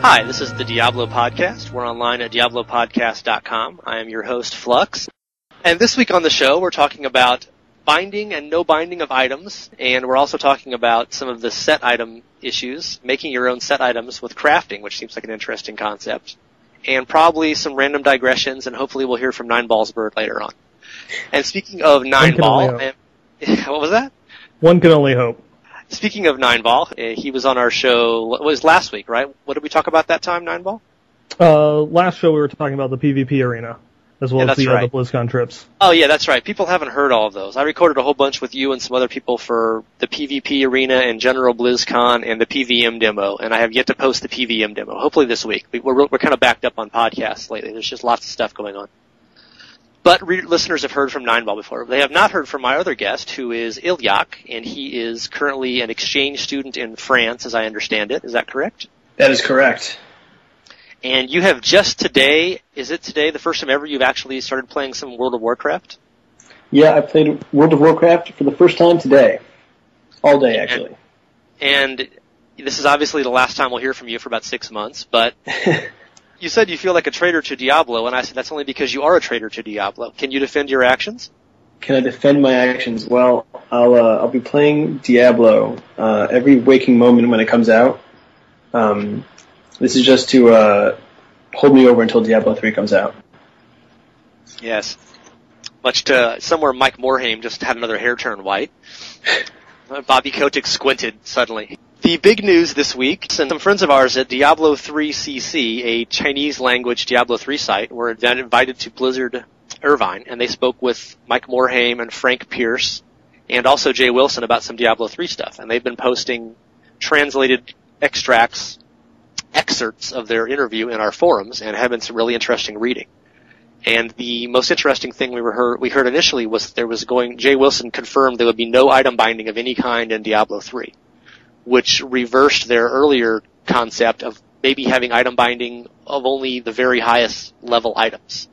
Hi, this is the Diablo Podcast. We're online at diablopodcast.com. I am your host, Flux. And this week on the show, we're talking about binding and no binding of items, and we're also talking about some of the set item issues, making your own set items with crafting, which seems like an interesting concept, and probably some random digressions, and hopefully we'll hear from Neinball's bird later on. And speaking of Neinball, what was that? One can only hope. Speaking of Neinball, he was on our show, it was last week, right? What did we talk about that time, Neinball? Last show we were talking about the PvP arena, as well as the BlizzCon trips. Oh yeah, that's right. People haven't heard all of those. I recorded a whole bunch with you and some other people for the PvP arena and General BlizzCon and the PVM demo, and I have yet to post the PVM demo. Hopefully this week. We're kind of backed up on podcasts lately. There's just lots of stuff going on. But listeners have heard from Neinball before. They have not heard from my other guest, who is Ilyak, and he is currently an exchange student in France, as I understand it. Is that correct? That is correct. And you have just today, is it today the first time ever you've actually started playing some World of Warcraft? Yeah, I played World of Warcraft for the first time today. All day, actually. And this is obviously the last time we'll hear from you for about 6 months, but... You said you feel like a traitor to Diablo, and I said that's only because you are a traitor to Diablo. Can you defend your actions? Can I defend my actions? Well, I'll be playing Diablo every waking moment when it comes out. This is just to hold me over until Diablo III comes out. Yes. Much to somewhere Mike Morhaime just had another hair turn white. Bobby Kotick squinted suddenly. The big news this week, and some friends of ours at Diablo III CC, a Chinese-language Diablo III site, were then invited to Blizzard Irvine, and they spoke with Mike Morhaime and Frank Pierce, and also Jay Wilson about some Diablo III stuff. And they've been posting translated excerpts of their interview in our forums, and have been some really interesting reading. And the most interesting thing we heard initially was Jay Wilson confirmed there would be no item binding of any kind in Diablo III, which reversed their earlier concept of maybe having item binding of only the very highest level items.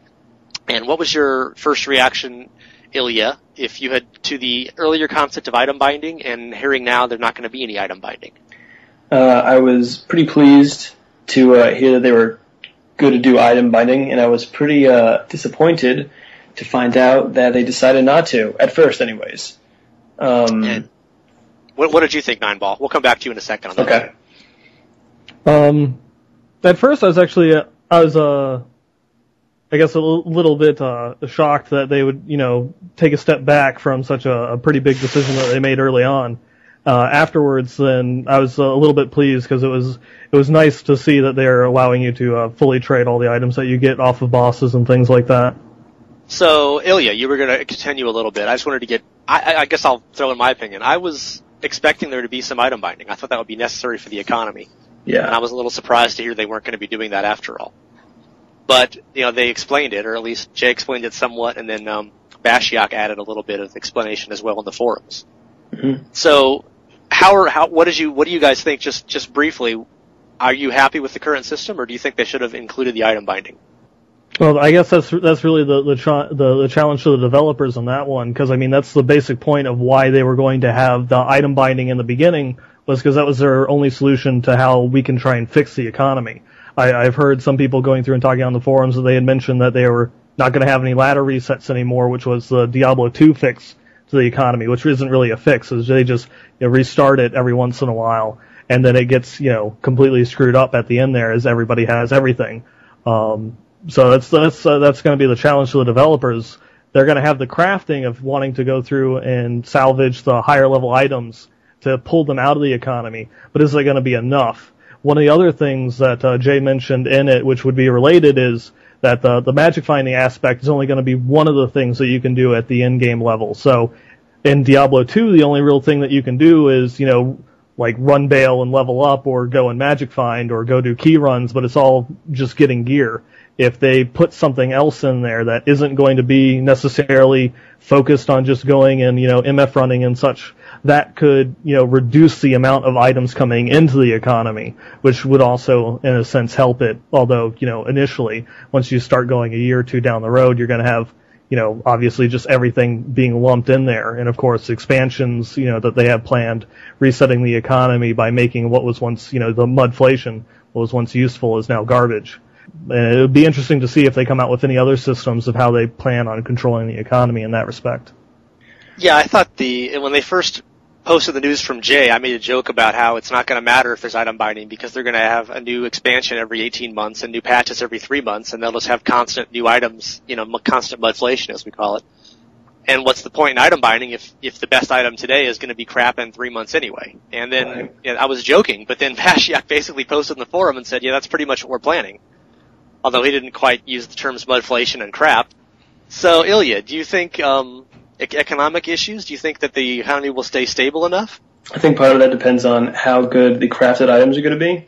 And what was your first reaction, Ilya, if you had to the earlier concept of item binding and hearing now there's not going to be any item binding? I was pretty pleased to hear that they were going to do item binding, and I was pretty disappointed to find out that they decided not to, at first anyways. And what did you think, Neinball? We'll come back to you in a second on that. Okay. At first I was I guess a little bit shocked that they would, take a step back from such a pretty big decision that they made early on. Afterwards, then I was a little bit pleased because it was nice to see that they're allowing you to fully trade all the items that you get off of bosses and things like that. So, Ilya, you were going to continue a little bit. I just wanted to get, I guess I'll throw in my opinion. I was expecting there to be some item binding. I thought that would be necessary for the economy. Yeah. And I was a little surprised to hear they weren't going to be doing that after all. But, they explained it, or at least Jay explained it somewhat, and then Bashiak added a little bit of explanation as well in the forums. Mm-hmm. So, what do you guys think, just briefly, are you happy with the current system, or do you think they should have included the item binding? Well, I guess that's really the challenge to the developers on that one, because that's the basic point of why they were going to have the item binding in the beginning, was because that was their only solution to how we can try and fix the economy. I've heard some people going through and talking on the forums that they had mentioned that they were not going to have any ladder resets anymore, which was the Diablo II fix to the economy, which isn't really a fix, is they just restart it every once in a while, and then it gets completely screwed up at the end there as everybody has everything. So that's going to be the challenge to the developers. They're going to have the crafting of wanting to go through and salvage the higher level items to pull them out of the economy, but is it going to be enough? One of the other things that Jay mentioned in it, which would be related, is that the magic finding aspect is only going to be one of the things that you can do at the in-game level. So in Diablo 2, the only real thing that you can do is, like run bail and level up, or go and magic find, or go do key runs, but it's all just getting gear. If they put something else in there that isn't going to be necessarily focused on just going and, MF running and such, that could, reduce the amount of items coming into the economy, which would also, in a sense, help it. Although, initially, once you start going a year or two down the road, you're going to have, obviously just everything being lumped in there. And of course, expansions, that they have planned, resetting the economy by making what was once, the mudflation, what was once useful is now garbage. And it would be interesting to see if they come out with any other systems of how they plan on controlling the economy in that respect. Yeah, I thought when they first posted the news from Jay, I made a joke about how it's not going to matter if there's item binding because they're going to have a new expansion every 18 months and new patches every 3 months, and they'll just have constant new items, constant mudflation as we call it. And what's the point in item binding if the best item today is going to be crap in 3 months anyway? And then I was joking, but then Vashiak basically posted in the forum and said, yeah, that's pretty much what we're planning. Although he didn't quite use the terms mudflation and crap. So, Ilya, do you think economic issues, do you think that the economy will stay stable enough? I think part of that depends on how good the crafted items are going to be.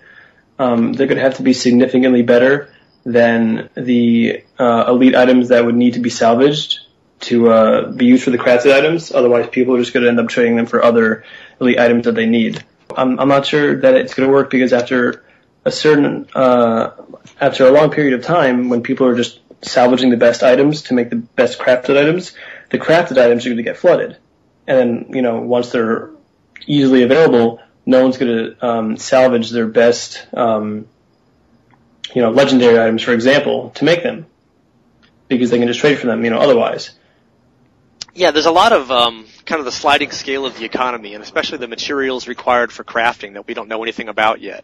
They're going to have to be significantly better than the elite items that would need to be salvaged to be used for the crafted items. Otherwise, people are just going to end up trading them for other elite items that they need. I'm not sure that it's going to work because after a long period of time, when people are just salvaging the best items to make the best crafted items, the crafted items are going to get flooded. And then, once they're easily available, no one's going to salvage their best, legendary items, for example, to make them. Because they can just trade for them, otherwise. Yeah, there's a lot of kind of the sliding scale of the economy, and especially the materials required for crafting that we don't know anything about yet.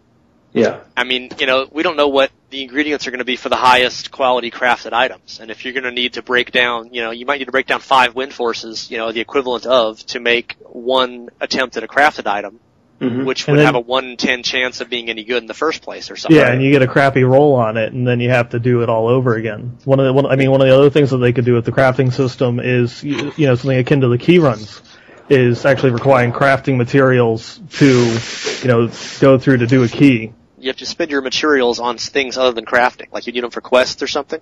Yeah. I mean, we don't know what the ingredients are going to be for the highest quality crafted items. And if you're going to need to break down, you might need to break down 5 wind forces, the equivalent of, to make one attempt at a crafted item, which would have a 1 in 10 chance of being any good in the first place or something. Yeah, and you get a crappy roll on it, and then you have to do it all over again. One of the other things that they could do with the crafting system is, something akin to the key runs, is actually requiring crafting materials to, go through to do a key. You have to spend your materials on things other than crafting, like you need them for quests or something?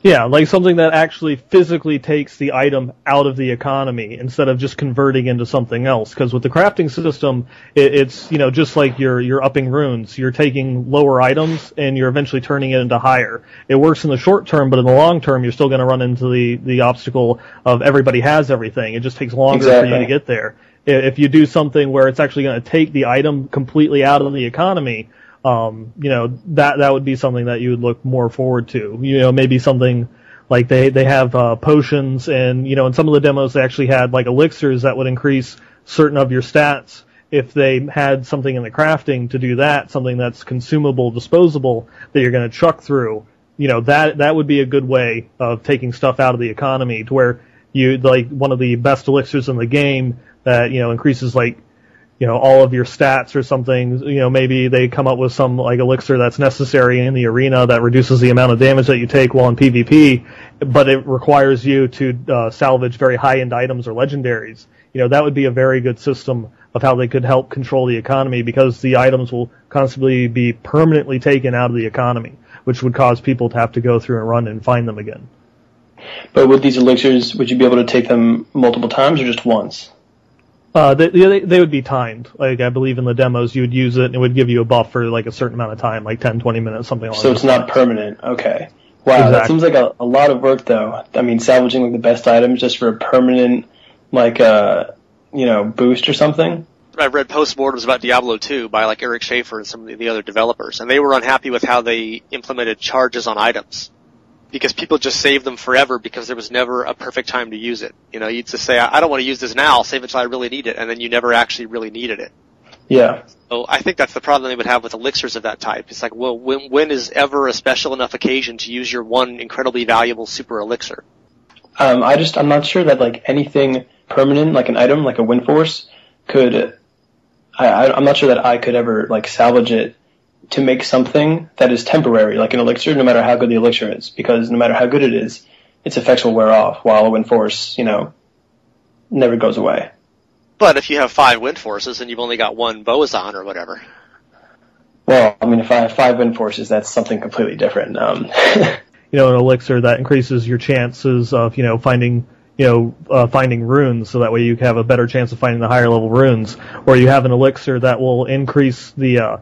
Yeah, like something that actually physically takes the item out of the economy instead of just converting into something else. Because with the crafting system, it's, just like you're upping runes. You're taking lower items and you're eventually turning it into higher. It works in the short term, but in the long term, you're still going to run into the obstacle of everybody has everything. It just takes longer for you to get there. If you do something where it's actually going to take the item completely out of the economy, that would be something that you would look more forward to. Maybe something like they have potions, and in some of the demos they actually had like elixirs that would increase certain of your stats. If they had something in the crafting to do that, something that's consumable, disposable, that you're going to chuck through, that would be a good way of taking stuff out of the economy to where you, like one of the best elixirs in the game that, increases like, all of your stats or something, maybe they come up with some like elixir that's necessary in the arena that reduces the amount of damage that you take while in PvP, but it requires you to salvage very high-end items or legendaries. That would be a very good system of how they could help control the economy, because the items will constantly be permanently taken out of the economy, which would cause people to have to go through and run and find them again. But with these elixirs, would you be able to take them multiple times or just once? They would be timed. Like, I believe in the demos, you would use it, and it would give you a buff for, like, a certain amount of time, like 10, 20 minutes, something like that. So it's not permanent. Okay. Wow, exactly. That seems like a lot of work, though. I mean, salvaging, like, the best items just for a permanent, like, boost or something? I read postmortems about Diablo II by, like, Eric Schaefer and some of the other developers, and they were unhappy with how they implemented charges on items. Because people just saved them forever because there was never a perfect time to use it. You'd just say, I don't want to use this now, I'll save it till I really need it, and then you never actually really needed it. Yeah. So I think that's the problem they would have with elixirs of that type. It's like, well, when is ever a special enough occasion to use your one incredibly valuable super elixir? I'm not sure that, like, anything permanent, like an item, like a wind force, could, I'm not sure that I could ever, like, salvage it to make something that is temporary, like an elixir, no matter how good the elixir is, because no matter how good it is, its effects will wear off, while a wind force, never goes away. But if you have 5 wind forces and you've only got 1 Boazon or whatever. Well, I mean, if I have 5 wind forces, that's something completely different. An elixir that increases your chances of, finding runes, so that way you have a better chance of finding the higher level runes, or you have an elixir that will increase the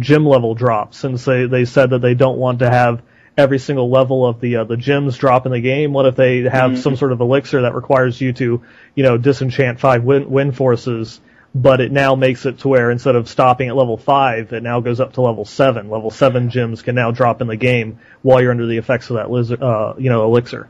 gym level drops, since they said that they don't want to have every single level of the gyms drop in the game. What if they have some sort of elixir that requires you to, disenchant 5 wind forces, but it now makes it to where instead of stopping at level 5, it now goes up to level 7. Level 7 gems can now drop in the game while you're under the effects of that elixir.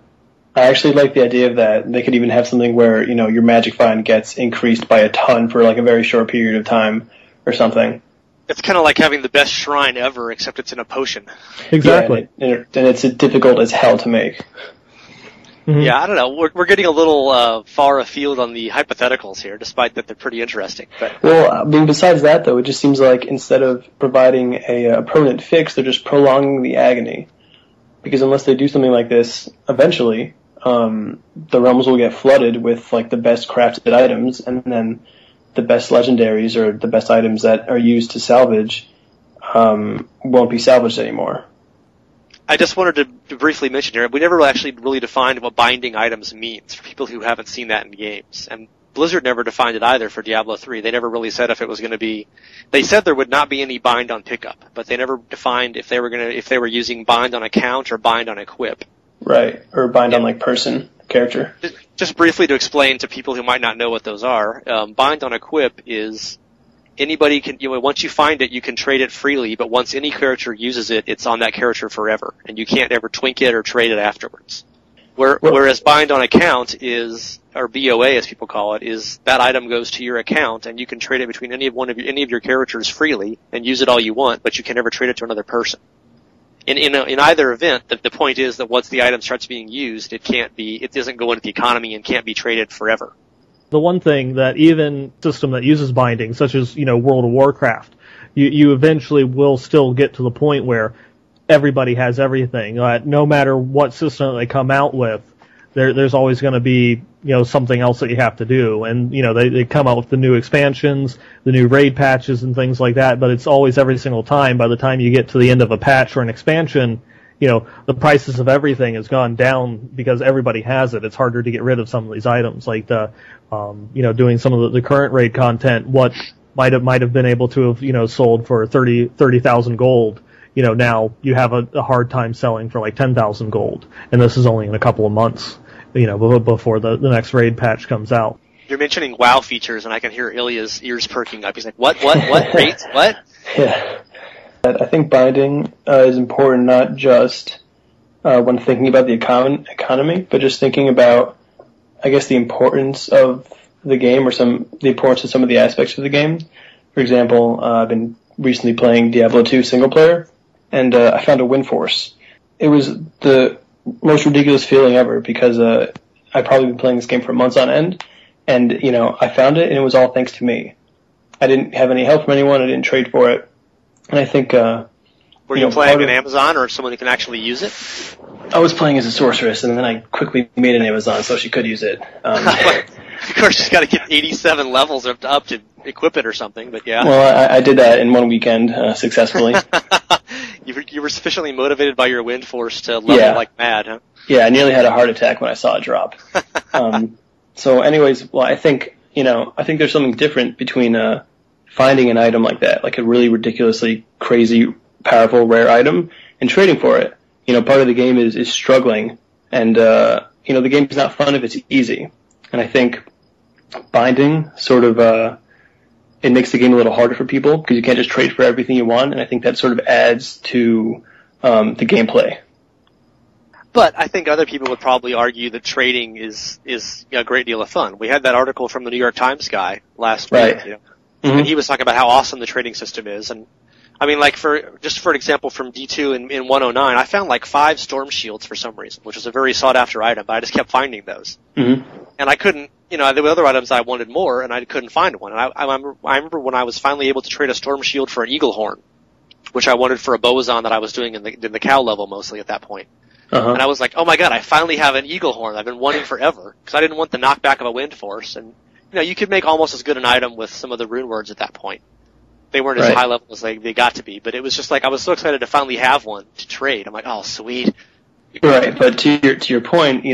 I actually like the idea of that. They could even have something where, your magic find gets increased by a ton for like a very short period of time or something. It's kind of like having the best shrine ever, except it's in a potion. Exactly. Yeah, and it's difficult as hell to make. Mm-hmm. Yeah, I don't know. We're getting a little far afield on the hypotheticals here, despite that they're pretty interesting. But well, I mean, besides that, though, it just seems like instead of providing a permanent fix, they're just prolonging the agony. Because unless they do something like this, eventually, the realms will get flooded with like the best crafted items, and then the best legendaries or the best items that are used to salvage won't be salvaged anymore. I just wanted to briefly mention here, we never actually really defined what binding items means for people who haven't seen that in games. And Blizzard never defined it either for Diablo III. They never really said if it was going to be, they said there would not be any bind on pickup, but they never defined if they were using bind on account or bind on equip. Right, or bind on like person, character. Just briefly to explain to people who might not know what those are, bind on equip is anybody can, once you find it, you can trade it freely, but once any character uses it, it's on that character forever, and you can't ever twink it or trade it afterwards. Whereas bind on account is, or BOA as people call it, is that item goes to your account, and you can trade it between any of your characters freely, and use it all you want, but you can never trade it to another person. In either event, the point is that once the item starts being used, it doesn't go into the economy and can't be traded forever. The one thing that even system that uses binding, such as, World of Warcraft, you eventually will still get to the point where everybody has everything. No matter what system that they come out with, there's always going to be, something else that you have to do. And, they come out with the new expansions, the new raid patches and things like that, but it's always every single time. By the time you get to the end of a patch or an expansion, the prices of everything has gone down because everybody has it. It's harder to get rid of some of these items, like doing some of the current raid content. What might have been able to have, sold for 30,000 gold. Now you have a hard time selling for like 10,000 gold, and this is only in a couple of months, before the next raid patch comes out. You're mentioning WoW features, and I can hear Ilya's ears perking up. He's like, what, raids, what? Yeah. I think binding is important not just when thinking about the economy, but just thinking about, I guess, the importance of the game or the importance of some of the aspects of the game. For example, I've been recently playing Diablo II single player, and I found a win force. It was the most ridiculous feeling ever because I've probably been playing this game for months on end, and I found it, and it was all thanks to me. I didn't have any help from anyone. I didn't trade for it. And I think, were you playing on Amazon or someone who can actually use it? I was playing as a sorceress, and then I quickly made an Amazon so she could use it. Of course, she's got to get 87 levels up to equip it or something, but yeah. Well, I did that in one weekend, successfully. You were sufficiently motivated by your wind force to level like mad, huh? Yeah, I nearly had a heart attack when I saw it drop. So anyways, well, I think there's something different between, finding an item like that, like a really ridiculously crazy, powerful, rare item, and trading for it. Part of the game is struggling, and, the game is not fun if it's easy. And I think binding sort of, it makes the game a little harder for people, because you can't just trade for everything you want, and I think that sort of adds to, the gameplay. But I think other people would probably argue that trading is a great deal of fun. We had that article from the New York Times guy last week, Mm-hmm. and he was talking about how awesome the trading system is. And I mean, like for example, from D2 in 109, I found like 5 storm shields for some reason, which was a very sought after item, but I just kept finding those. Mm-hmm. And I couldn't, there were other items I wanted more, and I couldn't find one. And I remember when I was finally able to trade a storm shield for an eagle horn, which I wanted for a Bozon that I was doing in the cow level mostly at that point. Uh-huh. And I was like, oh my god, I finally have an eagle horn I've been wanting forever, because I didn't want the knockback of a wind force. And you could make almost as good an item with some of the rune words at that point. They weren't as high level as they got to be, but it was just like I was so excited to finally have one to trade. I'm like, oh sweet. Right, but to your point,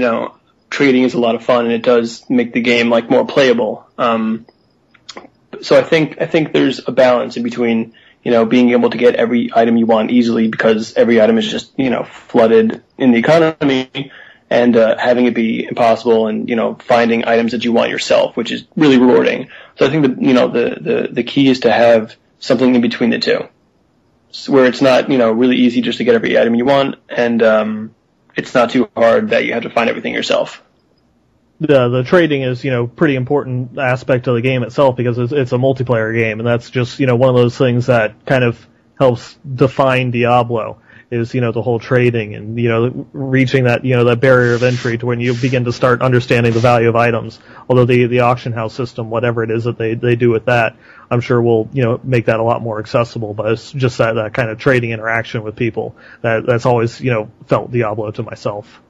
trading is a lot of fun, and it does make the game like more playable. So I think there's a balance in between being able to get every item you want easily because every item is just flooded in the economy, and having it be impossible, and finding items that you want yourself, which is really rewarding. So I think the key is to have something in between the two, where it's not really easy just to get every item you want, and it's not too hard that you have to find everything yourself. The trading is, pretty important aspect of the game itself, because it's a multiplayer game, and that's just, one of those things that kind of helps define Diablo, is, the whole trading and, reaching that, that barrier of entry to when you begin to start understanding the value of items. Although the auction house system, whatever it is that they do with that, I'm sure will, make that a lot more accessible, but it's just that kind of trading interaction with people that's always, felt Diablo to myself.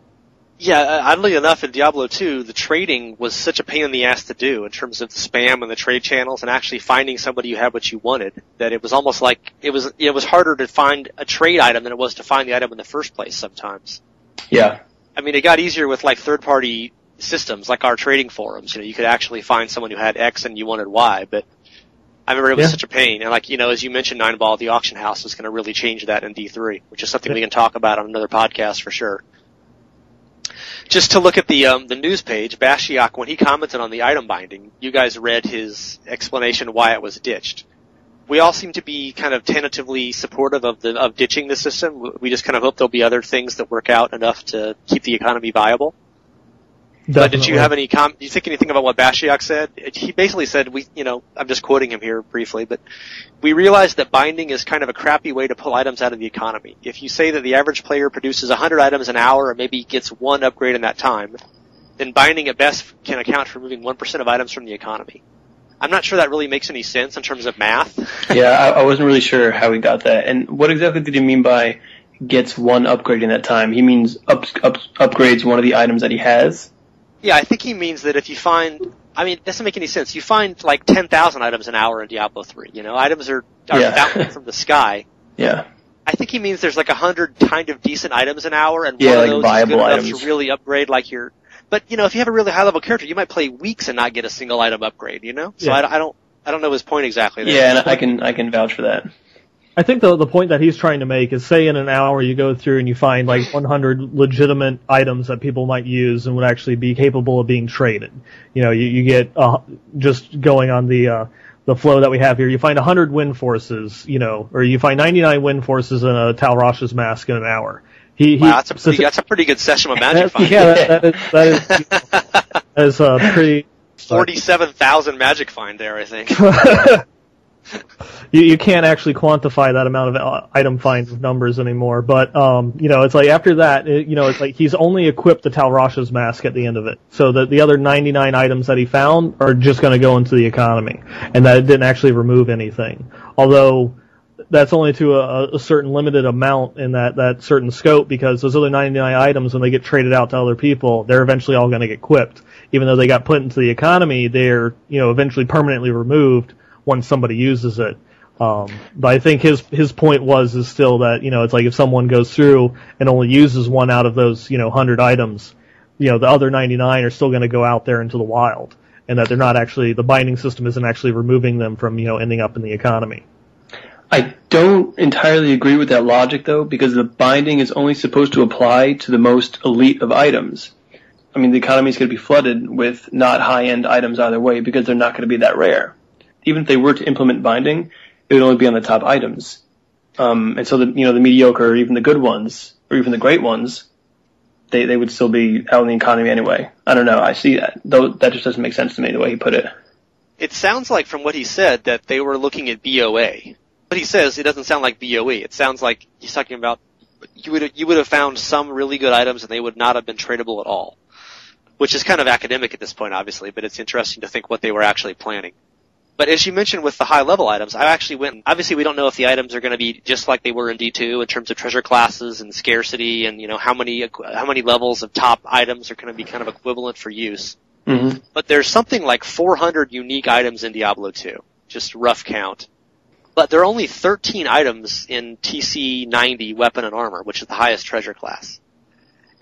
Yeah, oddly enough, in Diablo II, the trading was such a pain in the ass to do in terms of the spam and the trade channels and actually finding somebody who had what you wanted, that it was almost like it was harder to find a trade item than it was to find the item in the first place sometimes. Yeah. I mean, it got easier with like third-party systems, like our trading forums. You could actually find someone who had X and you wanted Y, but I remember it was such a pain. And as you mentioned, Neinball, the auction house is going to really change that in D3, which is something we can talk about on another podcast for sure. Just to look at the news page, Bashiak, when he commented on the item binding, you guys read his explanation why it was ditched. We all seem to be kind of tentatively supportive of ditching the system. We just kind of hope there'll be other things that work out enough to keep the economy viable. Definitely. But did you have any do you think anything about what Bashiak said? He basically said, I'm just quoting him here briefly, but we realize that binding is kind of a crappy way to pull items out of the economy. If you say that the average player produces 100 items an hour and maybe gets one upgrade in that time, then binding at best can account for moving 1% of items from the economy. I'm not sure that really makes any sense in terms of math. Yeah, I wasn't really sure how he got that. And what exactly did he mean by gets one upgrade in that time? He means upgrades one of the items that he has? Yeah, I think he means that if you find, it doesn't make any sense. You find like 10,000 items an hour in Diablo 3. Items are fountain from the sky. Yeah. I think he means there's like 100 kind of decent items an hour, and one of those is good items. enough to really upgrade like your. But if you have a really high level character, you might play weeks and not get a single item upgrade. So yeah. I don't know his point exactly there. Yeah, and I can vouch for that. I think the point that he's trying to make is, say in an hour you go through and you find like 100 legitimate items that people might use and would actually be capable of being traded. You get just going on the flow that we have here. You find 100 wind forces, or you find 99 wind forces in a Tal Rasha's mask in an hour. Wow, that's a pretty good session of magic find. Yeah, that is pretty. 47,000 magic find there, I think. You can't actually quantify that amount of item find numbers anymore, but it's like after that, it's like he's only equipped the Tal Rasha's mask at the end of it, so that the other 99 items that he found are just going to go into the economy, and that it didn't actually remove anything. Although that's only to a certain limited amount in that certain scope, because those other 99 items, when they get traded out to other people, they're eventually all going to get equipped. Even though they got put into the economy, they're eventually permanently removed once somebody uses it. But I think his point is still that, it's like if someone goes through and only uses one out of those, 100 items, the other 99 are still going to go out there into the wild, and that they're not actually, the binding system isn't actually removing them from, ending up in the economy. I don't entirely agree with that logic, though, because the binding is only supposed to apply to the most elite of items. The economy is going to be flooded with not high-end items either way, because they're not going to be that rare. Even if they were to implement binding, it would only be on the top items. And so the mediocre, or even the good ones, or even the great ones, they would still be out in the economy anyway. I don't know. I see that. Though that just doesn't make sense to me the way he put it. It sounds like, from what he said, that they were looking at BOA. What he says, it doesn't sound like BOE. It sounds like he's talking about you would have found some really good items and they would not have been tradable at all. Which is kind of academic at this point, obviously, but it's interesting to think what they were actually planning. But as you mentioned with the high-level items, I actually went, obviously we don't know if the items are going to be just like they were in D2 in terms of treasure classes and scarcity and, how many levels of top items are going to be kind of equivalent for use. Mm-hmm. But there's something like 400 unique items in Diablo 2, just rough count. But there are only 13 items in TC 90 weapon and armor, which is the highest treasure class.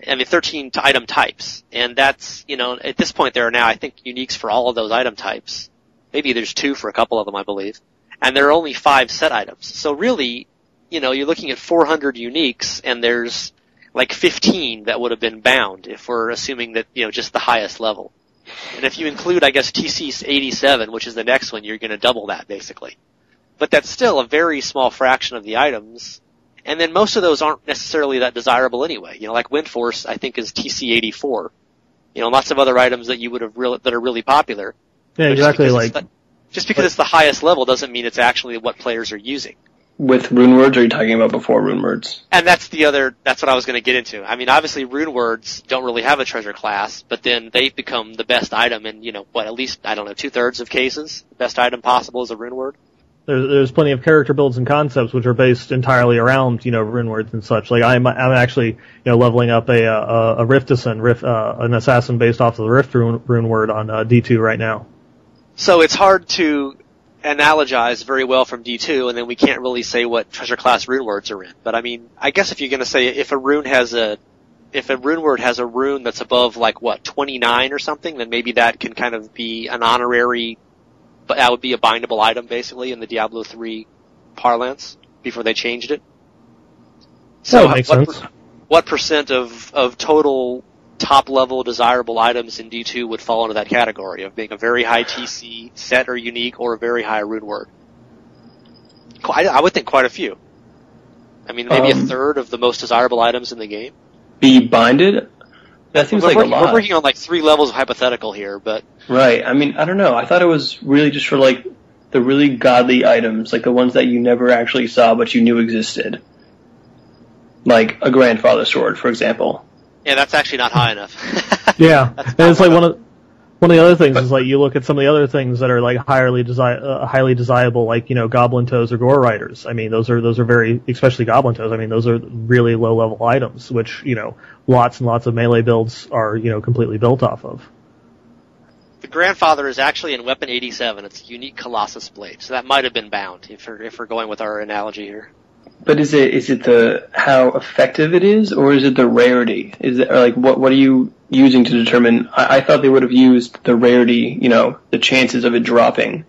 13 item types. And that's, at this point there are now, I think, uniques for all of those item types. Maybe there's 2 for a couple of them, I believe. And there are only 5 set items. So really, you're looking at 400 uniques, and there's like 15 that would have been bound if we're assuming that, just the highest level. And if you include, I guess, TC 87, which is the next one, you're going to double that, basically. But that's still a very small fraction of the items. And then most of those aren't necessarily that desirable anyway. Like Windforce, I think, is TC 84. Lots of other items that you would have that are really popular. Yeah, exactly. Just because it's the highest level doesn't mean it's actually what players are using. With rune words, or are you talking about before rune words? And that's what I was going to get into. I mean, obviously rune words don't really have a treasure class, but then they've become the best item in, at least, 2/3 of cases. The best item possible is a rune word. There's plenty of character builds and concepts which are based entirely around, rune words and such. Like I'm actually, leveling up a Riftisan, an assassin based off of the Rift rune word on D2 right now. So it's hard to analogize very well from D2, and then we can't really say what treasure class rune words are in. But I mean, I guess if you're going to say if a rune word has a rune that's above 29 or something, then maybe that can kind of be an honorary, but that would be a bindable item basically in the Diablo III parlance before they changed it. So that makes sense. What percent of total top level desirable items in D2 would fall into that category of being a very high TC, set or unique, or a very high rune word? I would think quite a few. I mean, maybe a third of the most desirable items in the game. Be binded? That seems like a lot. We're working on 3 levels of hypothetical here, but... Right. I mean, I don't know. I thought it was really just for the really godly items, like the ones that you never actually saw but you knew existed. Like a grandfather sword, for example. Yeah, that's actually not high enough. Yeah, and it's like one of the other things is you look at some of the other things that are highly desirable, like goblin toes or gore riders. I mean, those are very, especially goblin toes. I mean, those are really low level items, which lots and lots of melee builds are completely built off of. The grandfather is actually in Weapon 87. It's a unique Colossus blade, so that might have been bound if we're going with our analogy here. But is it the how effective it is, or is it the rarity? Is it what are you using to determine? I thought they would have used the rarity, the chances of it dropping.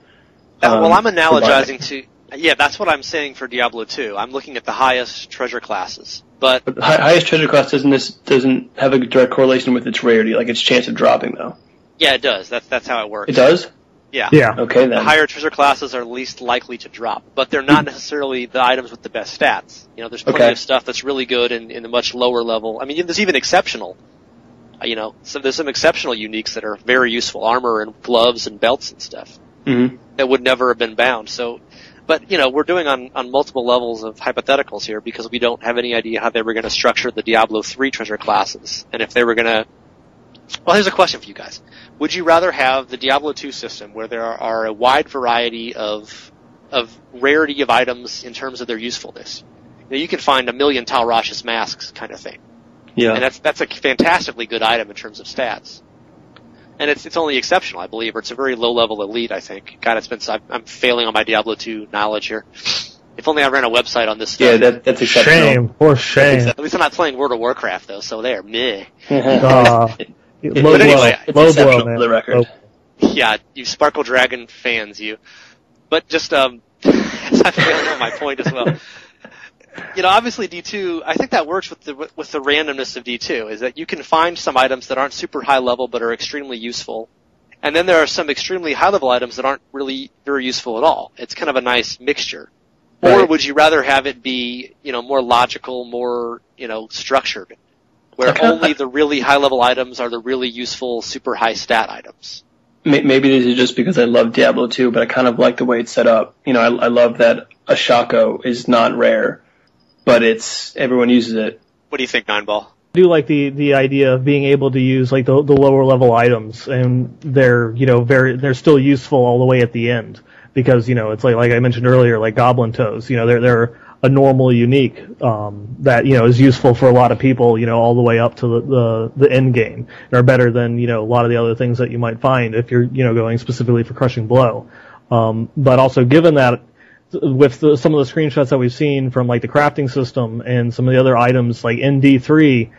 Well, I'm analogizing to that's what I'm saying for Diablo 2. I'm looking at the highest treasure classes, but highest treasure class doesn't have a direct correlation with its rarity, like its chance of dropping though. Yeah, it does. That's how it works. It does? Yeah. Okay, then. The higher treasure classes are least likely to drop, but they're not necessarily the items with the best stats. There's plenty of stuff that's really good in the much lower level. I mean, there's even exceptional. So there's some exceptional uniques that are very useful, armor and gloves and belts and stuff that would never have been bound. So, but we're doing on multiple levels of hypotheticals here because we don't have any idea how they were going to structure the Diablo 3 treasure classes, and if they were going to. Well, here's a question for you guys. Would you rather have the Diablo 2 system where there are a wide variety of rarity of items in terms of their usefulness? You can find a million Talrash's masks kind of thing. Yeah. And that's a fantastically good item in terms of stats. And it's only exceptional, I believe, or it's a very low-level elite, I think. God, I'm failing on my Diablo 2 knowledge here. If only I ran a website on this stuff. Yeah, that's exceptional. Shame. At least I'm not playing World of Warcraft, though, so there, meh. But anyway, it's low exceptional blow, for the record. Yeah, you Sparkle Dragon fans, you. But just, I'm failing on my point as well. Obviously D2, I think that works with the randomness of D2, is that you can find some items that aren't super high level but are extremely useful. And then there are some extremely high level items that aren't really very useful at all. It's kind of a nice mixture. Right. Or would you rather have it be, more logical, more, structured? Where only the really high-level items are the really useful, super high-stat items. Maybe this is just because I love Diablo 2, but I kind of like the way it's set up. I love that a Shaco is not rare, but everyone uses it. What do you think, Neinball? I do like the idea of being able to use the lower-level items, and they're they're still useful all the way at the end. Because, it's like I mentioned earlier, like Goblin Toes, they're a normal unique, that, is useful for a lot of people, all the way up to the end game. They're better than, a lot of the other things that you might find if you're, going specifically for Crushing Blow. But also given that, with some of the screenshots that we've seen from the crafting system and some of the other items, like in D3,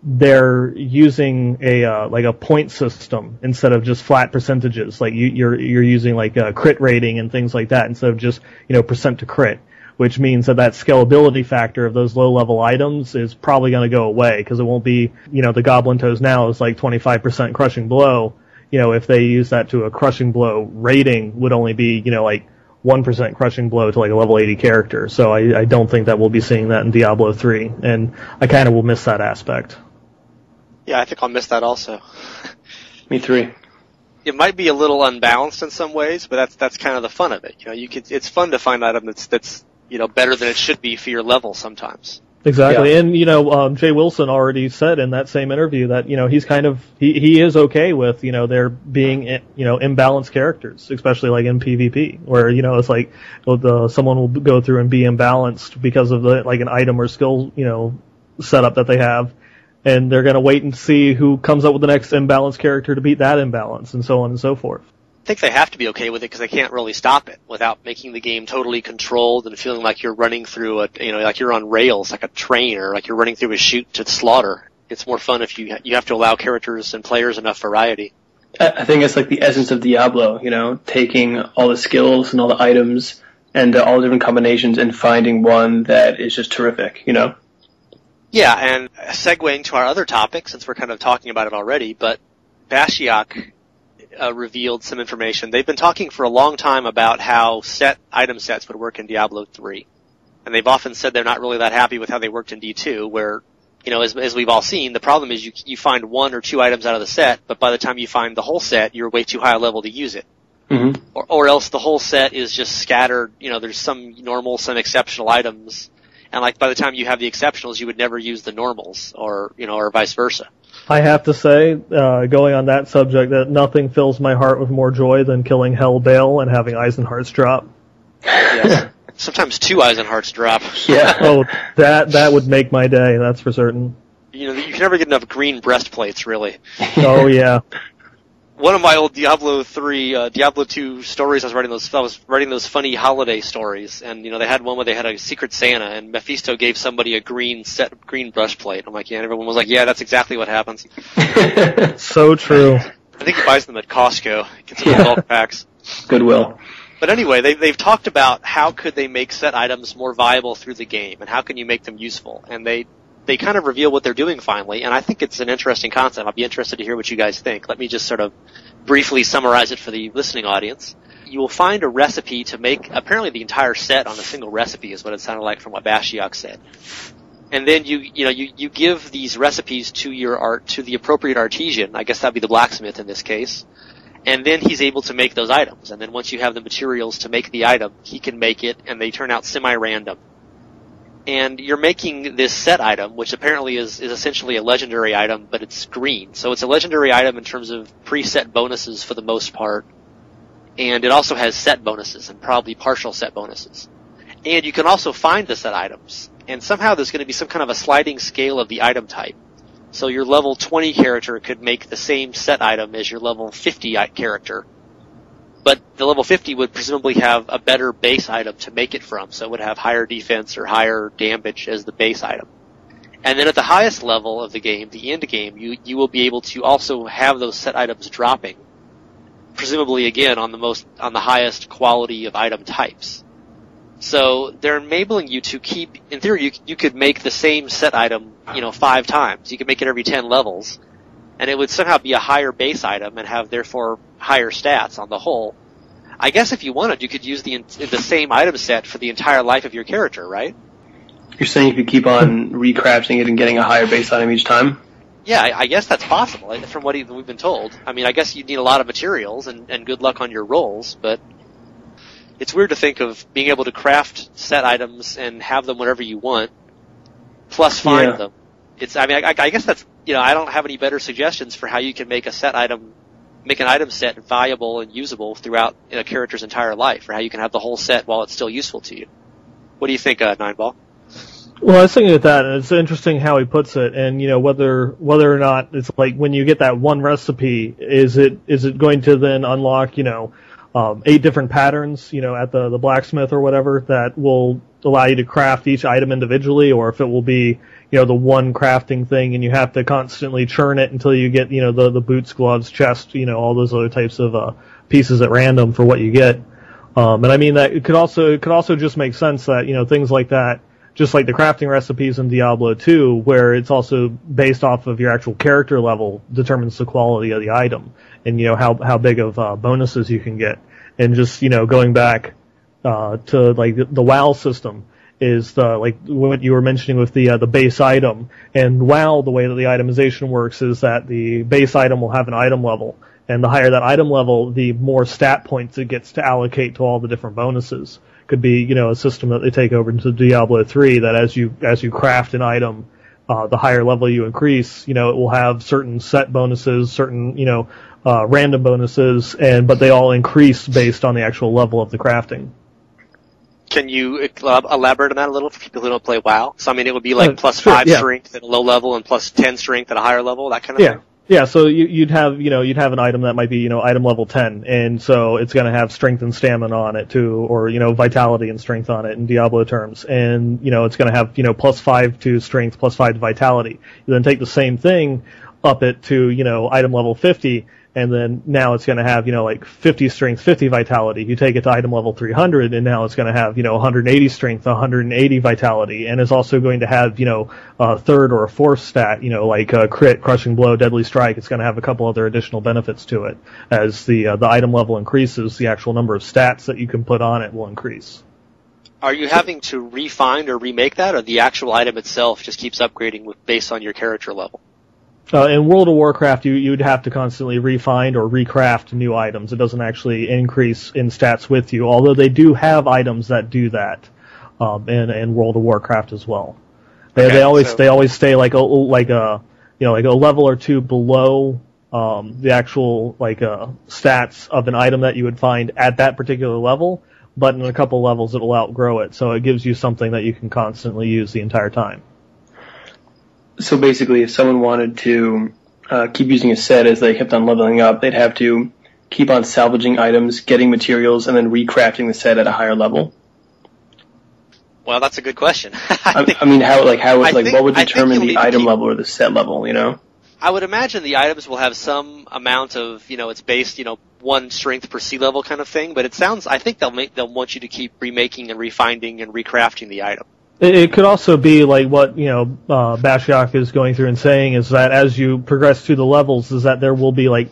they're using a point system instead of just flat percentages. Like you're using a crit rating and things like that instead of just, percent to crit. which means that scalability factor of those low-level items is probably going to go away, because it won't be, the Goblin Toes now is like 25% crushing blow. If they use that to a crushing blow rating, would only be, like 1% crushing blow to like a level 80 character. So I don't think that we'll be seeing that in Diablo 3, and I kind of will miss that aspect. Yeah, I think I'll miss that also. Me too. It might be a little unbalanced in some ways, but that's kind of the fun of it. It's fun to find an item that's better than it should be for your level sometimes. Exactly. Yeah. And, Jay Wilson already said in that same interview that, he's he is okay with, there being, imbalanced characters, especially like in PvP, where, it's like, someone will go through and be imbalanced because of an item or skill, setup that they have, and they're gonna wait and see who comes up with the next imbalanced character to beat that imbalance, and so on and so forth. I think they have to be okay with it because they can't really stop it without making the game totally controlled and feeling like you're running through like you're on rails, like a train, or like you're running through a chute to slaughter. It's more fun if you have to allow characters and players enough variety. I think it's like the essence of Diablo, taking all the skills and all the items and all the different combinations and finding one that is just terrific, Yeah, and segueing to our other topic, since we're kind of talking about it already, but Bashiok revealed some information. They've been talking for a long time about how item sets would work in Diablo 3. And they've often said they're not really that happy with how they worked in D2, where, as we've all seen, the problem is you find one or two items out of the set, but by the time you find the whole set, you're way too high a level to use it. Mm-hmm. Or else the whole set is just scattered, there's some normal, some exceptional items, and like by the time you have the exceptionals, you would never use the normals, or vice versa. I have to say, going on that subject, that nothing fills my heart with more joy than killing Hell Bale and having Eisenhearts drop. Yes. Sometimes 2 Eisenhearts drop. Yeah. Oh, that would make my day, that's for certain. You can never get enough green breastplates, really. Oh, yeah. One of my old Diablo 2 stories, I was writing those funny holiday stories, and they had one where they had a secret Santa, and Mephisto gave somebody a green breastplate. I'm like, yeah, and everyone was like, yeah, that's exactly what happens. So true. I think he buys them at Costco. Gets them in bulk packs. Goodwill. But anyway, they've talked about how could they make set items more viable through the game, and how can you make them useful, and they kind of reveal what they're doing finally, and I think it's an interesting concept. I'll be interested to hear what you guys think. Let me just sort of briefly summarize it for the listening audience. You will find a recipe to make apparently the entire set on a single recipe is what it sounded like from what Bashiok said. And then you give these recipes to the appropriate artisan, I guess that'd be the blacksmith in this case, and then he's able to make those items. And then once you have the materials to make the item, he can make it, and they turn out semi-random. And you're making this set item, which apparently is essentially a legendary item, but it's green. So it's a legendary item in terms of preset bonuses for the most part. And it also has set bonuses and probably partial set bonuses. And you can also find the set items. And somehow there's going to be some kind of a sliding scale of the item type. So your level 20 character could make the same set item as your level 50 character. But the level 50 would presumably have a better base item to make it from, so it would have higher defense or higher damage as the base item. And then at the highest level of the game, the end game, you will be able to also have those set items dropping, presumably again on the highest quality of item types. So they're enabling you to keep, in theory, you could make the same set item, 5 times. You could make it every 10 levels. And it would somehow be a higher base item and have, therefore, higher stats on the whole. I guess if you wanted, you could use the same item set for the entire life of your character, right? You're saying you could keep on recrafting it and getting a higher base item each time? Yeah, I guess that's possible, from what we've been told. I mean, I guess you'd need a lot of materials and good luck on your rolls, but it's weird to think of being able to craft set items and have them whenever you want, plus find them. I guess that's, I don't have any better suggestions for how you can make an item set viable and usable throughout a character's entire life, or how you can have the whole set while it's still useful to you. What do you think, Neinball? Well, I was thinking of that, and it's interesting how he puts it, and whether or not it's like when you get that one recipe, is it going to then unlock 8 different patterns at the blacksmith or whatever that will allow you to craft each item individually, or if it will be the one crafting thing and you have to constantly churn it until you get the boots, gloves, chest, all those other types of pieces at random for what you get. And I mean that it could also just make sense that, things like that, just like the crafting recipes in Diablo 2, where it's also based off of your actual character level, determines the quality of the item, and how big of bonuses you can get. And just going back to like the WoW system is like what you were mentioning with the base item. And WoW, the way that the itemization works is that the base item will have an item level, and the higher that item level, the more stat points it gets to allocate to all the different bonuses. Could be, a system that they take over into Diablo 3, that as you craft an item, the higher level you increase, it will have certain set bonuses, certain, random bonuses, but they all increase based on the actual level of the crafting. Can you elaborate on that a little for people who don't play WoW? So, I mean, it would be like plus 5 strength at a low level and plus 10 strength at a higher level, that kind of thing? Yeah, so you'd have an item that might be, item level 10, and so it's going to have strength and stamina on it too, or, vitality and strength on it in Diablo terms, and, it's going to have, plus 5 to strength, plus 5 to vitality. You then take the same thing, up it to, item level 50, and then now it's going to have, like 50 strength, 50 vitality. You take it to item level 300, and now it's going to have, 180 strength, 180 vitality, and it's also going to have, a third or a fourth stat, like crit, crushing blow, deadly strike. It's going to have a couple other additional benefits to it. As the item level increases, the actual number of stats that you can put on it will increase. Are you having to refine or remake that, or the actual item itself just keeps upgrading based on your character level? In World of Warcraft, you'd have to constantly refine or recraft new items. It doesn't actually increase in stats with you, although they do have items that do that in World of Warcraft as well. They always stay like a level or two below the actual stats of an item that you would find at that particular level, but in a couple levels it'll outgrow it, so it gives you something that you can constantly use the entire time. So basically, if someone wanted to keep using a set as they kept on leveling up, they'd have to keep on salvaging items, getting materials, and then recrafting the set at a higher level. Well, that's a good question. What would determine the item level or the set level? I would imagine the items will have some amount of, it's based, 1 strength per sea level kind of thing. But I think they'll want you to keep remaking and refining and recrafting the item. It could also be like what, Bashiak is going through and saying is that as you progress through the levels is that there will be like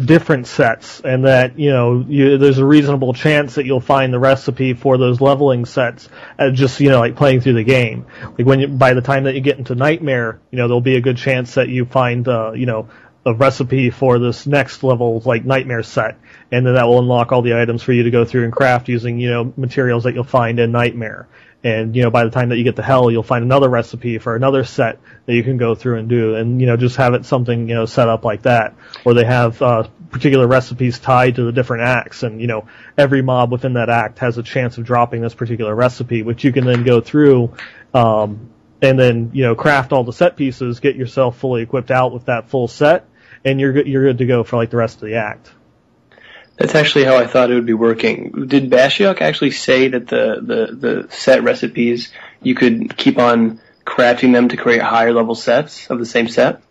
different sets, and that, there's a reasonable chance that you'll find the recipe for those leveling sets just, like playing through the game. Like by the time that you get into Nightmare, there'll be a good chance that you find, a recipe for this next level, like Nightmare set, and then that will unlock all the items for you to go through and craft using, materials that you'll find in Nightmare. And, by the time that you get to Hell, you'll find another recipe for another set that you can go through and do. And, just have it something, set up like that. Or they have, particular recipes tied to the different acts. And, every mob within that act has a chance of dropping this particular recipe, which you can then go through, and then, craft all the set pieces, get yourself fully equipped out with that full set, and you're good to go for, like, the rest of the act. That's actually how I thought it would be working. Did Bashiak actually say that the set recipes, you could keep on crafting them to create higher level sets of the same set?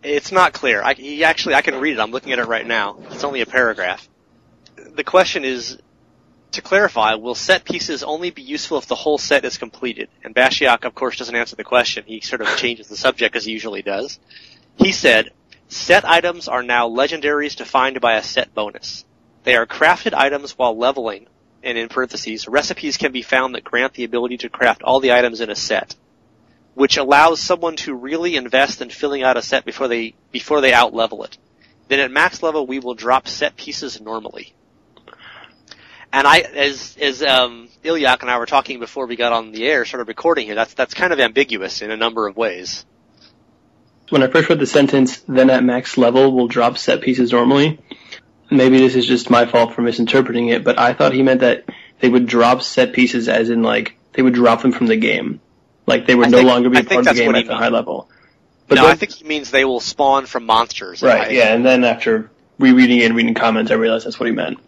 It's not clear. I can read it. I'm looking at it right now. It's only a paragraph. The question is, to clarify, will set pieces only be useful if the whole set is completed? And Bashiak, of course, doesn't answer the question. He sort of changes the subject as he usually does. He said, set items are now legendaries defined by a set bonus. They are crafted items while leveling, and in parentheses, recipes can be found that grant the ability to craft all the items in a set, which allows someone to really invest in filling out a set before they out-level it. Then at max level, we will drop set pieces normally. And as Ilyak and I were talking before we got on the air, started recording here, that's kind of ambiguous in a number of ways. When I first read the sentence, then at max level, we'll drop set pieces normally, maybe this is just my fault for misinterpreting it, but I thought he meant that they would drop set pieces as in, like, they would drop them from the game. Like, they would no longer be part of the game at the high level. But I think he means they will spawn from monsters. Right, yeah, and then after rereading it and reading comments, I realized that's what he meant.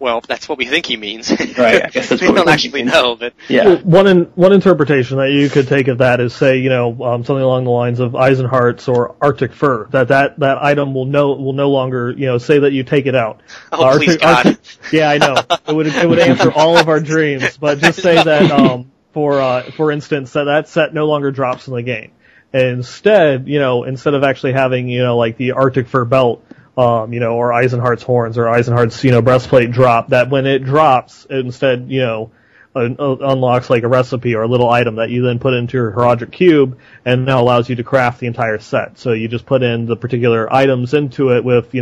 Well, that's what we think he means. Right, I guess that's we what don't actually know, but yeah. Well, one interpretation that you could take of that is, say, something along the lines of Eisenhart's or Arctic fur. That item will no longer, say that you take it out. oh, please God. Yeah, I know. It would answer all of our dreams, but just say that for instance, that set no longer drops in the game. Instead, instead of actually having, like the Arctic fur belt, or Eisenhart's horns or Eisenhart's, breastplate drop, that when it drops, it instead, unlocks like a recipe or a little item that you then put into your Herodic cube and now allows you to craft the entire set. So you just put in the particular items into it with,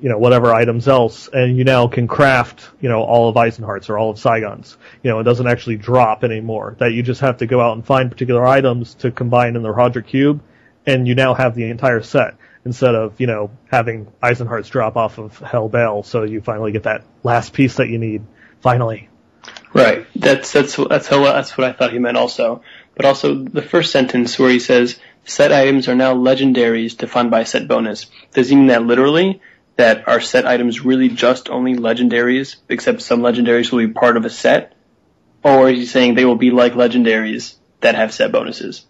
whatever items else, and you now can craft, all of Eisenhart's or all of Saigon's. It doesn't actually drop anymore. That you just have to go out and find particular items to combine in the Herodic cube, and you now have the entire set. Instead of, having Eisenhart's drop off of Hell Bale, so you finally get that last piece that you need, finally. Right. That's what I thought he meant also. But also the first sentence where he says, set items are now legendaries defined by set bonus. Does he mean that literally? That are set items really just only legendaries, except some legendaries will be part of a set? Or is he saying they will be like legendaries that have set bonuses?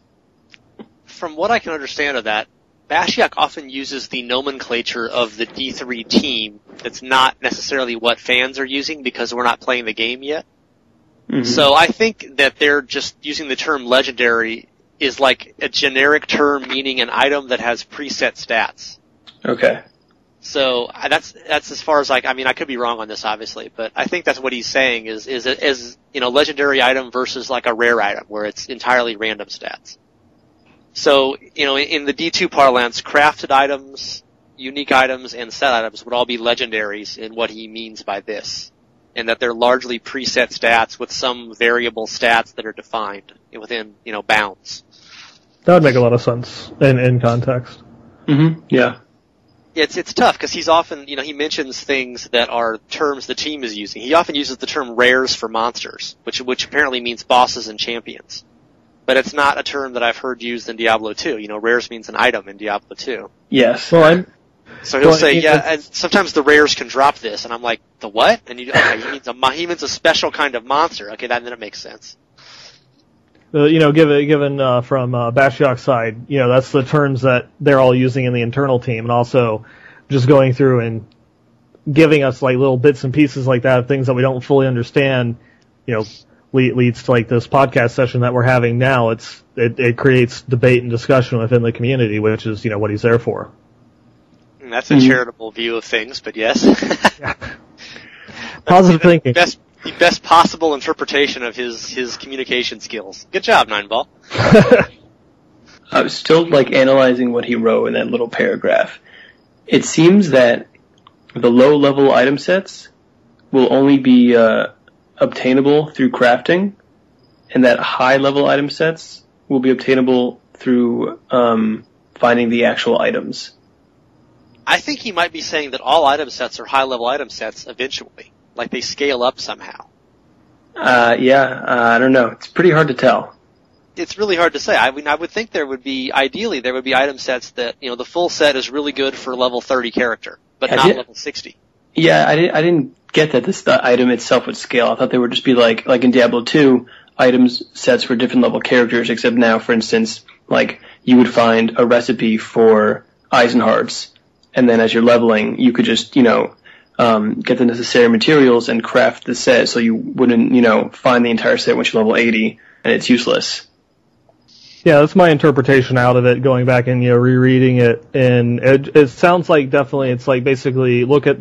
From what I can understand of that, Bashiak often uses the nomenclature of the D3 team that's not necessarily what fans are using because we're not playing the game yet. Mm-hmm. So I think that they're just using the term legendary is like a generic term meaning an item that has preset stats. Okay. So that's as far as I could be wrong on this obviously, but I think that's what he's saying is legendary item versus like a rare item where it's entirely random stats. So, in the D2 parlance, crafted items, unique items, and set items would all be legendaries in what he means by this. And that they're largely preset stats with some variable stats that are defined within, bounds. That would make a lot of sense in context. Mm-hmm. Yeah. It's tough because he's often, he mentions things that are terms the team is using. He often uses the term rares for monsters, which apparently means bosses and champions. But it's not a term that I've heard used in Diablo 2. Rares means an item in Diablo 2. Yes. Well, so he'll say, and sometimes the rares can drop this, and I'm like, the what? And he means a special kind of monster. Okay, then it makes sense. Given from Bashiak's side, that's the terms that they're all using in the internal team, and also just going through and giving us like little bits and pieces like that, things that we don't fully understand, leads to like this podcast session that we're having now. It creates debate and discussion within the community, which is, what he's there for. That's a charitable view of things, but yes. Yeah. Positive thinking. The best possible interpretation of his communication skills. Good job, Neinball. I was still analyzing what he wrote in that little paragraph. It seems that the low-level item sets will only be obtainable through crafting, and that high-level item sets will be obtainable through finding the actual items. I think he might be saying that all item sets are high-level item sets eventually. Like they scale up somehow. I don't know. It's pretty hard to tell. It's really hard to say. I would think ideally there would be item sets that, the full set is really good for level 30 character, but not level 60. Yeah, I didn't get that the item itself would scale. I thought they would just be like in Diablo 2, items sets for different level characters, except now, for instance, you would find a recipe for Eisenhart's, and then as you're leveling, you could just, get the necessary materials and craft the set so you wouldn't, find the entire set once you level 80 and it's useless. Yeah, that's my interpretation out of it, going back and, rereading it. And it sounds like definitely it's basically look at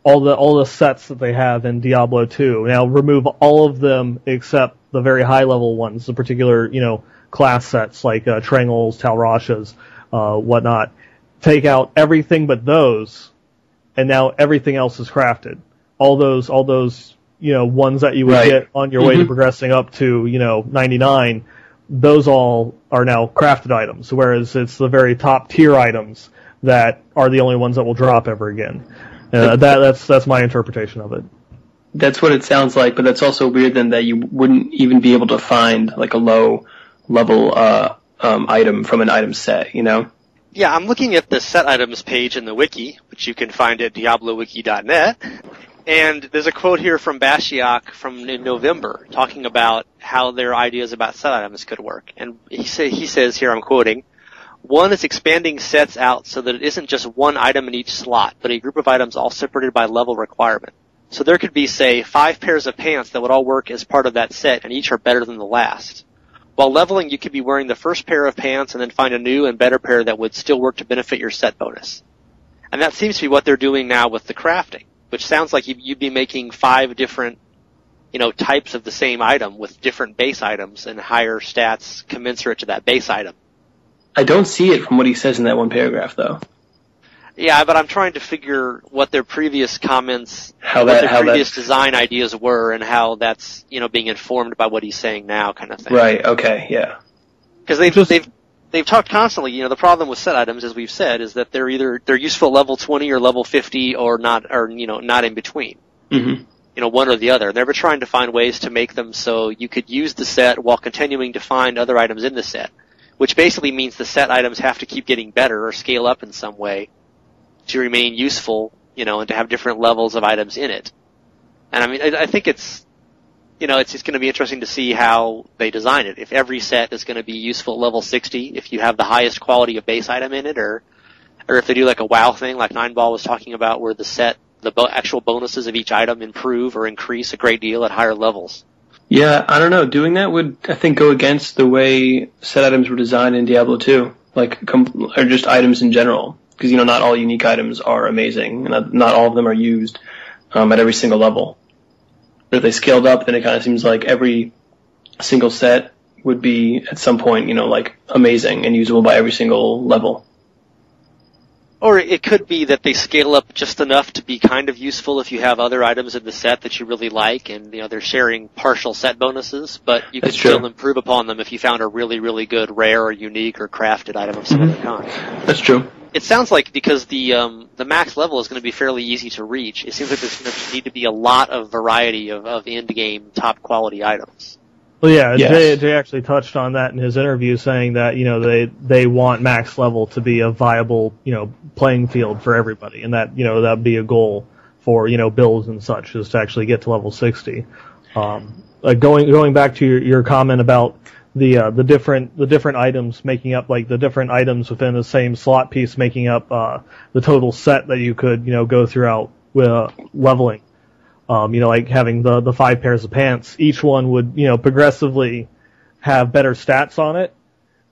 all the sets that they have in Diablo 2. Now remove all of them except the very high level ones, the particular, class sets like Trangles, Talrashas, whatnot. Take out everything but those, and now everything else is crafted. All those ones that you would get on your way to progressing up to, 99, those all are now crafted items, whereas it's the very top tier items that are the only ones that will drop ever again. That's my interpretation of it. That's what it sounds like, but that's also weird then that you wouldn't even be able to find a low level item from an item set, Yeah, I'm looking at the set items page in the wiki, which you can find at diablowiki.net. And there's a quote here from Bashiak from in November talking about how their ideas about set items could work. And he says here, I'm quoting, "One is expanding sets out so that it isn't just one item in each slot, but a group of items all separated by level requirement. So there could be, say, 5 pairs of pants that would all work as part of that set, and each are better than the last. While leveling, you could be wearing the first pair of pants and then find a new and better pair that would still work to benefit your set bonus." And that seems to be what they're doing now with the crafting, which sounds like you'd be making 5 different, types of the same item with different base items and higher stats commensurate to that base item. I don't see it from what he says in that one paragraph, though. Yeah, but I'm trying to figure what their previous comments, previous design ideas were, and how that's being informed by what he's saying now, kind of thing. Right. Okay. Yeah. Because they've talked constantly. The problem with set items, as we've said, is that they're useful at level 20 or level 50, or not, or not in between. Mm-hmm. One or the other. They were trying to find ways to make them so you could use the set while continuing to find other items in the set, which basically means the set items have to keep getting better or scale up in some way to remain useful, and to have different levels of items in it. And I mean, I think it's just going to be interesting to see how they design it. If every set is going to be useful at level 60, if you have the highest quality of base item in it, or if they do like a WoW thing, like Neinball was talking about, where the actual bonuses of each item improve or increase a great deal at higher levels. Yeah, I don't know. Doing that would, I think, go against the way set items were designed in Diablo II, or just items in general. Because, not all unique items are amazing, and not all of them are used at every single level. But if they scaled up, then it kind of seems like every single set would be, at some point, amazing and usable by every single level. Or it could be that they scale up just enough to be kind of useful if you have other items in the set that you really like, and they're sharing partial set bonuses, but you could still improve upon them if you found a really, really good rare or unique or crafted item of some other kind. That's true. It sounds like because the max level is going to be fairly easy to reach, it seems like there's going to need to be a lot of variety of end-game top-quality items. Well, yeah, yes. Jay actually touched on that in his interview, saying that they want max level to be a viable playing field for everybody, and that that'd be a goal for builds and such, is to actually get to level 60. Going back to your comment about the different items making up, like the different items within the same slot piece making up the total set that you could go throughout with leveling. Like having the 5 pairs of pants, each one would, progressively have better stats on it.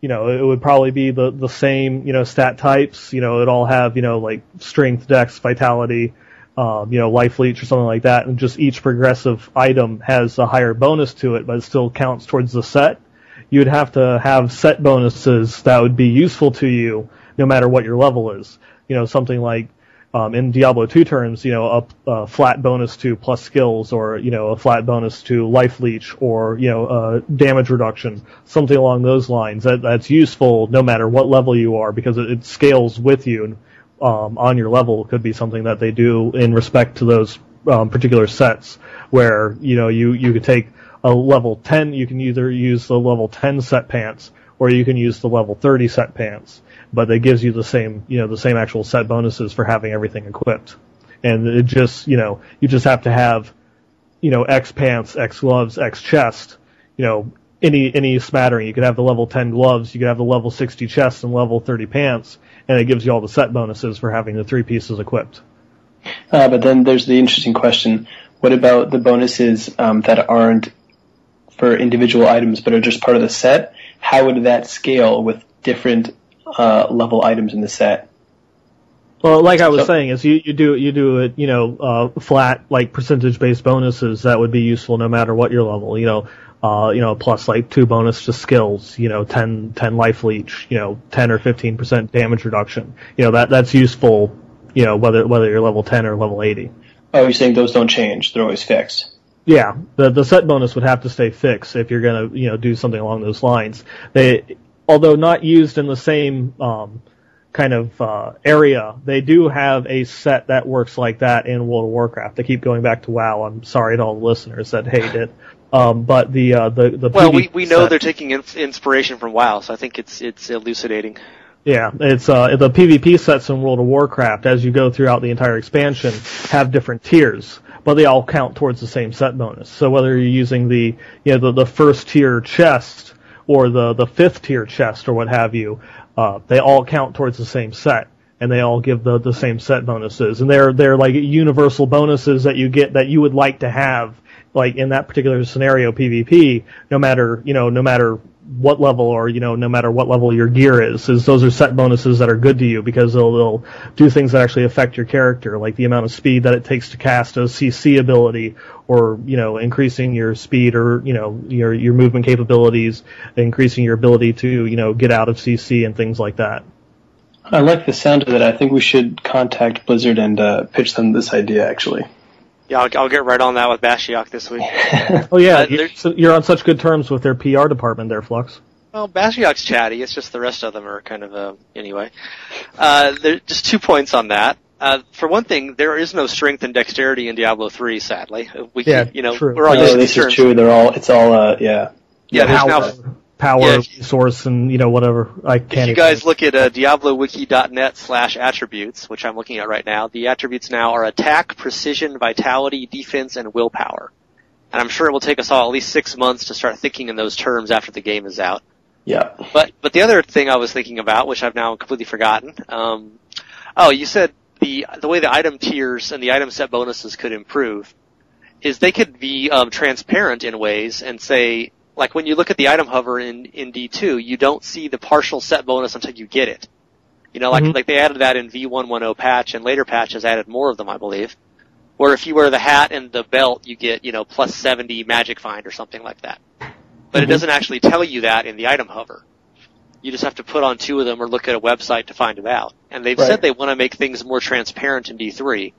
It would probably be the same, stat types. It'd all have, like strength, dex, vitality, life leech or something like that. And just each progressive item has a higher bonus to it, but it still counts towards the set. You'd have to have set bonuses that would be useful to you no matter what your level is. Something like, in Diablo 2 terms, a flat bonus to plus skills, or, a flat bonus to life leech, or, damage reduction, something along those lines. That's useful no matter what level you are, because it scales with you, on your level. Could be something that they do in respect to those, particular sets, where, you could take a level 10, you can either use the level 10 set pants, or you can use the level 30 set pants. But it gives you the same actual set bonuses for having everything equipped. And it just, you just have to have, X pants, X gloves, X chest, any smattering. You could have the level 10 gloves, you could have the level 60 chest and level 30 pants, and it gives you all the set bonuses for having the 3 pieces equipped. But then there's the interesting question. What about the bonuses that aren't for individual items but are just part of the set? How would that scale with different level items in the set? Well, like I was saying, is you do it, flat, like percentage-based bonuses that would be useful no matter what your level, plus like 2 bonus to skills, 10 life leech, 10 or 15% damage reduction. That's useful, whether you're level 10 or level 80. Oh, you're saying those don't change, they're always fixed. Yeah, the set bonus would have to stay fixed if you're gonna, do something along those lines. Although not used in the same area, they do have a set that works like that in World of Warcraft. They keep going back to WoW. I'm sorry to all the listeners that hate it. But the well, we know they're taking inspiration from WoW, so I think it's elucidating. Yeah, it's the PvP sets in World of Warcraft as you go throughout the entire expansion have different tiers, but they all count towards the same set bonus. So whether you're using the first tier chest or the fifth tier chest or what have you, they all count towards the same set, and they all give the same set bonuses, and they're like universal bonuses that you get that you would like to have, like in that particular scenario PvP, no matter what level or no matter what level your gear is those are set bonuses that are good to you because they'll do things that actually affect your character, like the amount of speed that it takes to cast a CC ability, or increasing your speed, or your movement capabilities, increasing your ability to get out of CC and things like that. I like the sound of it. I think we should contact Blizzard and pitch them this idea, actually. Yeah, I'll get right on that with Bashiok this week. Oh yeah, you're on such good terms with their PR department there, Flux. Well, Bashiok's chatty. It's just the rest of them are kind of anyway. There just 2 points on that. For one thing, there is no strength and dexterity in Diablo 3. Sadly, true. We're all using this terms. Is true. It's all Yeah, there's now power, resource, and whatever. I can't. If you guys look at diablowiki.net/attributes, which I'm looking at right now, the attributes now are attack, precision, vitality, defense, and willpower. And I'm sure it will take us all at least 6 months to start thinking in those terms after the game is out. Yeah. But the other thing I was thinking about, which I've now completely forgotten, you said the way the item tiers and the item set bonuses could improve is they could be transparent in ways and say, like when you look at the item hover in D2, you don't see the partial set bonus until you get it. Like they added that in V110 patch, and later patches added more of them, I believe. Where if you wear the hat and the belt, you get, plus 70 magic find or something like that. But it doesn't actually tell you that in the item hover. You just have to put on 2 of them or look at a website to find it out. And they've said they want to make things more transparent in D3.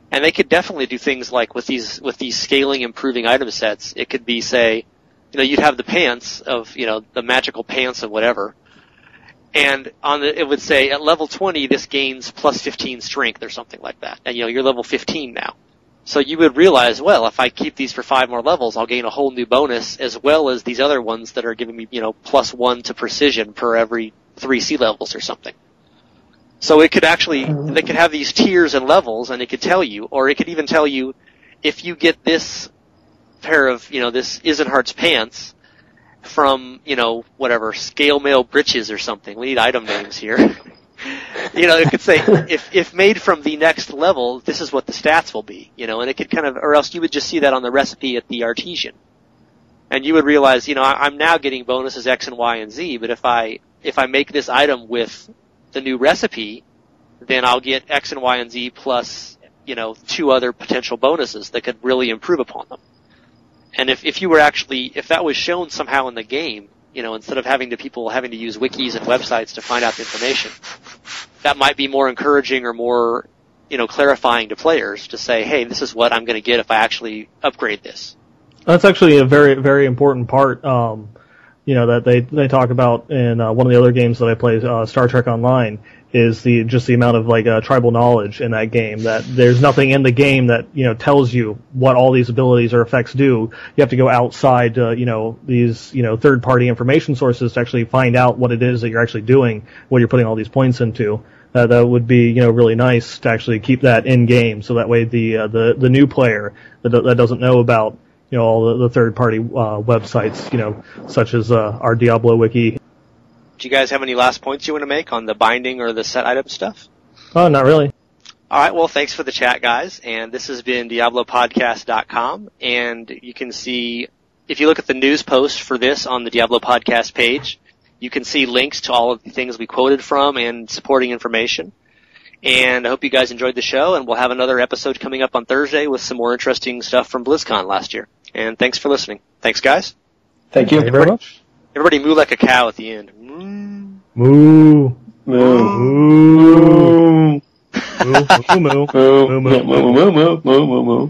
And they could definitely do things like with these scaling improving item sets. It could be, say, you'd have the pants of, the magical pants of whatever. And it would say at level 20, this gains plus 15 strength or something like that. And you're level 15 now. So you would realize, well, if I keep these for 5 more levels, I'll gain a whole new bonus, as well as these other ones that are giving me, plus 1 to precision per every 3 sea levels or something. So it could they could have these tiers and levels, and it could tell you, or it could even tell you, if you get this pair of, this Isenhart's pants from, scale mail breeches or something. We need item names here. It could say, if made from the next level, this is what the stats will be, and it could or else you would just see that on the recipe at the artesian. And you would realize, I'm now getting bonuses X and Y and Z, but if I make this item with the new recipe, then I'll get X and Y and Z plus, 2 other potential bonuses that could really improve upon them. And if that was shown somehow in the game, instead of people having to use wikis and websites to find out the information, that might be more encouraging or more, clarifying to players to say, hey, this is what I'm going to get if I actually upgrade this. That's actually a very, very important part, that they talk about in one of the other games that I play, Star Trek Online, is the amount of tribal knowledge in that game, that there's nothing in the game that tells you what all these abilities or effects do. You have to go outside these third party information sources to actually find out what it is that you're actually doing, what you're putting all these points into. That would be really nice to actually keep that in game, so that way the new player that doesn't know about all the third party websites, such as our Diablo wiki. Do you guys have any last points you want to make on the binding or the set item stuff? Oh, not really. All right, well, thanks for the chat, guys. And this has been DiabloPodcast.com. And you can see, if you look at the news post for this on the Diablo Podcast page, you can see links to all of the things we quoted from and supporting information. And I hope you guys enjoyed the show, and we'll have another episode coming up on Thursday with some more interesting stuff from BlizzCon last year. And thanks for listening. Thanks, guys. Thank you very much. Everybody moo like a cow at the end. Moo. Moo. Moo. Moo. Moo. Moo. Moo. Moo. Moo. Moo. Moo. Moo. Moo. Moo.